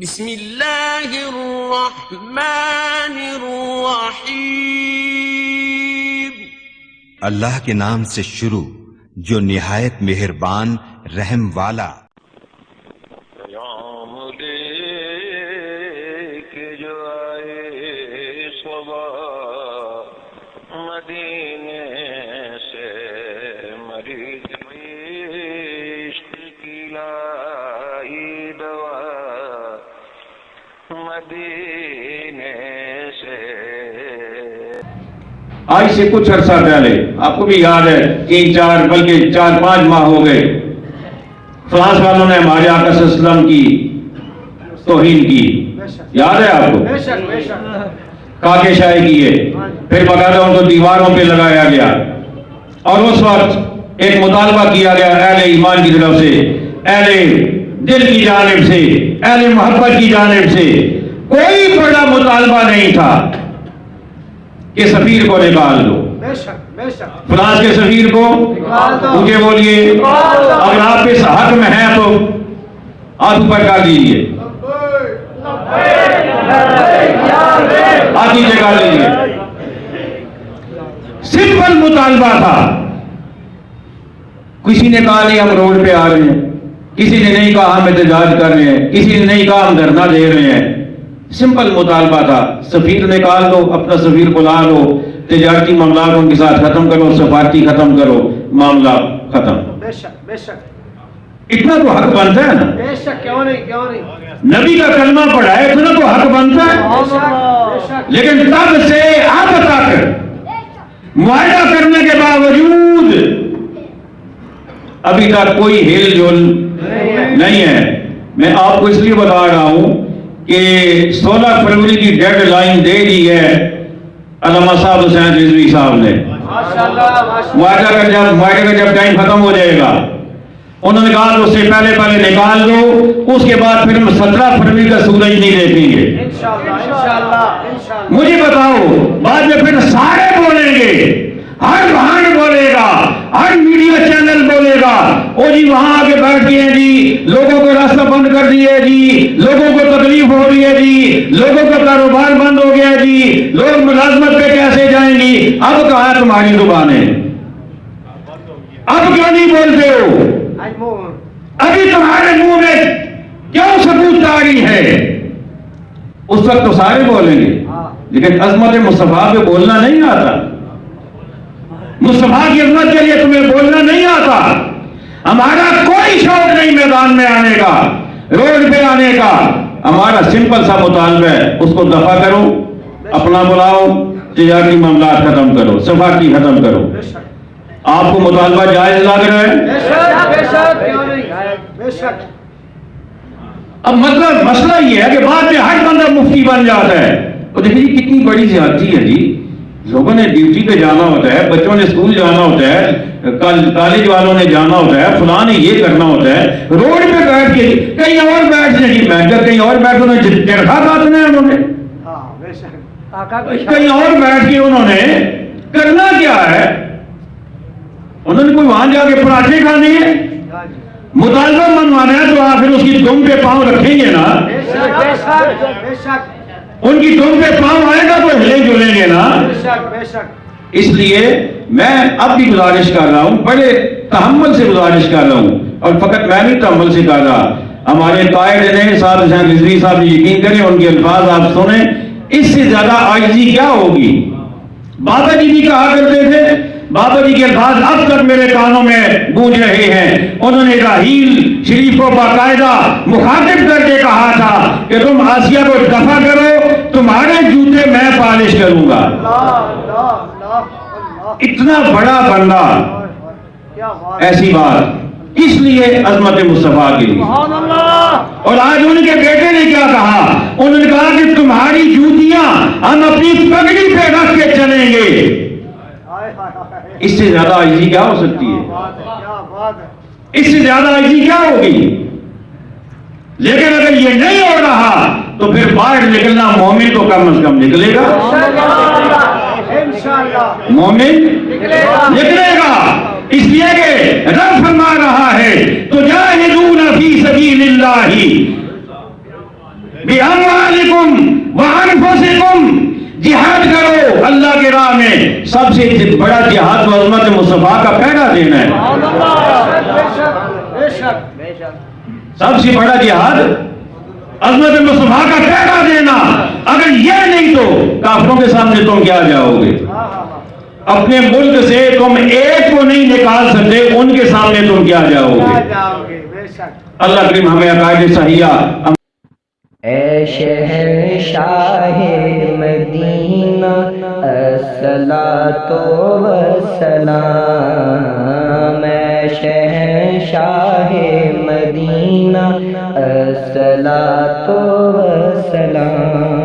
بسم اللہ الرحمن الرحیم۔ اللہ کے نام سے شروع جو نہایت مہربان رحم والا۔ پیام لے کے جو آئے صبا مدینے سے، مریض عشق کی لائی دوا مدینے سے۔ آج سے کچھ عرصہ پہلے آپ کو بھی یاد ہے، 3-4 بلکہ 4-5 ماہ ہو گئے، فرانس والوں نے ہمارے آقا صلی اللہ علیہ وسلم کی توہین کی، یاد ہے آپ کو؟ کاکے شاہی کیے، پھر باقاعدہ ان کو دیواروں پہ لگایا گیا، اور اس وقت ایک مطالبہ کیا گیا اہل ایمان کی طرف سے، اہل دل کی جانب سے، اہل محبت کی جانب سے۔ کوئی بڑا مطالبہ نہیں تھا کہ سفیر کو نکال دو، فرانس کے سفیر کو مجھے بولیے، اگر آپ اس حق میں ہیں تو ہاتھ اوپر کر دیجیے، ہاتھ نیچے کر لیجیے۔ سمپل مطالبہ تھا۔ کسی نے کہا نہیں ہم روڈ پہ آ رہے ہیں، کسی نے نہیں کہا ہم احتجاج کر رہے ہیں، کسی نے نہیں کہا ہم دھرنا دے رہے ہیں۔ سمپل مطالبہ تھا، سفیر نکال دو، اپنا سفیر بلا لو، تجارتی معاملات ان کے ساتھ ختم کرو، سفارتی ختم کرو، معاملہ ختم۔ اتنا تو حق بنتا ہے نا، نبی کا کلمہ پڑھا ہے، اتنا تو حق بنتا ہے۔ لیکن تب سے اب تک معاہدہ کرنے کے باوجود ابھی تک کوئی ہل جل نہیں ہے۔ میں آپ کو اس لیے بتا رہا ہوں کہ 16 فروری کی ڈیڈ لائن دے دی ہے علامہ صاحب حسین رضوی صاحب نے۔ معاہدہ کا جب ٹائم ختم ہو جائے گا، انہوں نے کہا کہ اس سے پہلے نکال دو، اس کے بعد پھر ہم 17 فروری کا سورج نہیں دیکھیں گے۔ مجھے بتاؤ، بعد میں پھر سارے بولیں گے، ہر بہان بولے گا، ہر میڈیا چینل بولے گا، او جی وہاں آگے بیٹھ گئے ہیں جی، لوگوں کو راستہ بند کر دیا جی، لوگوں کو تکلیف ہو رہی ہے جی، لوگوں کا کاروبار بند ہو گیا جی، لوگ ملازمت پہ کیسے جائیں گی؟ اب کہاں ہے تمہاری زبانیں؟ اب کیوں نہیں بولتے ہو؟ ابھی تمہارے منہ میں کیوں ثبوت جاری ہے؟ اس وقت تو سارے بولیں گے، لیکن عظمت مصطفیٰ پہ بولنا نہیں آتا، مصطفیٰ کی عظمت کے لیے تمہیں بولنا نہیں آتا۔ ہمارا کوئی شوق نہیں میدان میں آنے کا، روڈ پہ آنے کا۔ ہمارا سمپل سا مطالبہ ہے، اس کو دفع کرو، اپنا بلاؤ، تجارتی معاملات ختم کرو، سفارتی ختم کرو۔ آپ کو مطالبہ جائز لگ رہا ہے؟ اب مسئلہ یہ ہے کہ بعد میں ہر بندہ مفتی بن جاتا ہے۔ اور دیکھیں جی کتنی بڑی زیادتی ہے جی، لوگوں نے ڈیوٹی پہ جانا ہوتا ہے، بچوں نے اسکول جانا ہوتا ہے، کالج والوں نے جانا ہوتا ہے، فلاں نے یہ کرنا ہوتا ہے، روڈ پہ بیٹھ کے کہیں اور بیٹھ جائیں گی، کہیں اور بیٹھ انہوں نے چرخا کاٹنا ہے، انہوں نے کہیں اور بیٹھ کے انہوں نے کرنا کیا ہے؟ انہوں نے کوئی وہاں جا کے پراٹھے کھانے ہیں، مطالبہ منوانا ہے تو آخر اس کی دم پہ پاؤں رکھیں گے نا، ان کی دم پہ پاؤں آئے گا تو ہلے جلیں گے نا۔ اس لیے میں اب بھی گزارش کر رہا ہوں، بڑے تحمل سے گزارش کر رہا ہوں، اور فقط میں نہیں تحمل سے کر رہا، ہمارے قائد نے صاحب حسین رضوی صاحب نے یقین کریں، ان کے الفاظ آپ سنیں، اس سے زیادہ عاجزی کیا ہوگی؟ بابا جی بھی کہا کرتے تھے، بابا جی کے الفاظ اب تک میرے کانوں میں گونج رہے ہیں، انہوں نے راحیل شریف کو باقاعدہ مخاطب کر کے کہا تھا کہ تم آسیہ کو دفع کرو، تمہارے جوتے میں پالش کروں گا۔ اتنا بڑا بندہ، ایسی بات اس لیے عظمت مصطفیٰ کے لیے۔ اور آج ان کے بیٹے نے کیا کہا؟ انہوں نے کہا کہ تمہاری جوتیاں ہم اپنی پگڑی پہ رکھ کے چلیں گے۔ اس سے زیادہ عاجزی کیا ہو سکتی ہے؟ اس سے زیادہ عاجزی کیا ہوگی؟ لیکن اگر یہ نہیں ہو رہا تو پھر باہر نکلنا مومن تو کم از کم نکلے گا، مومن نکلے گا۔ اس لیے کہ رب فرما رہا ہے تو جاہدون فی سبیل اللہ بِأَمْوَالِكُمْ وَأَنفُسِكُمْ، جہاد کرو اللہ کی راہ میں۔ سب سے بڑا جہاد و عظمت مصطفیٰ کا پیغا دینا ہے۔ سب سے بڑا جہاد عظمت مصطفیٰ کا پیغا دینا۔ اگر یہ نہیں تو کافروں کے سامنے تم کیا جاؤ گے؟ اپنے ملک سے تم ایک کو نہیں نکال سکتے، ان کے سامنے تم کیا جاؤ گے؟ اللہ کریم ہمیں عقائد صحیحہ۔ اے شہنشاہ مدینہ الصلاۃ والسلام، اے شہنشاہ مدینہ الصلاۃ والسلام،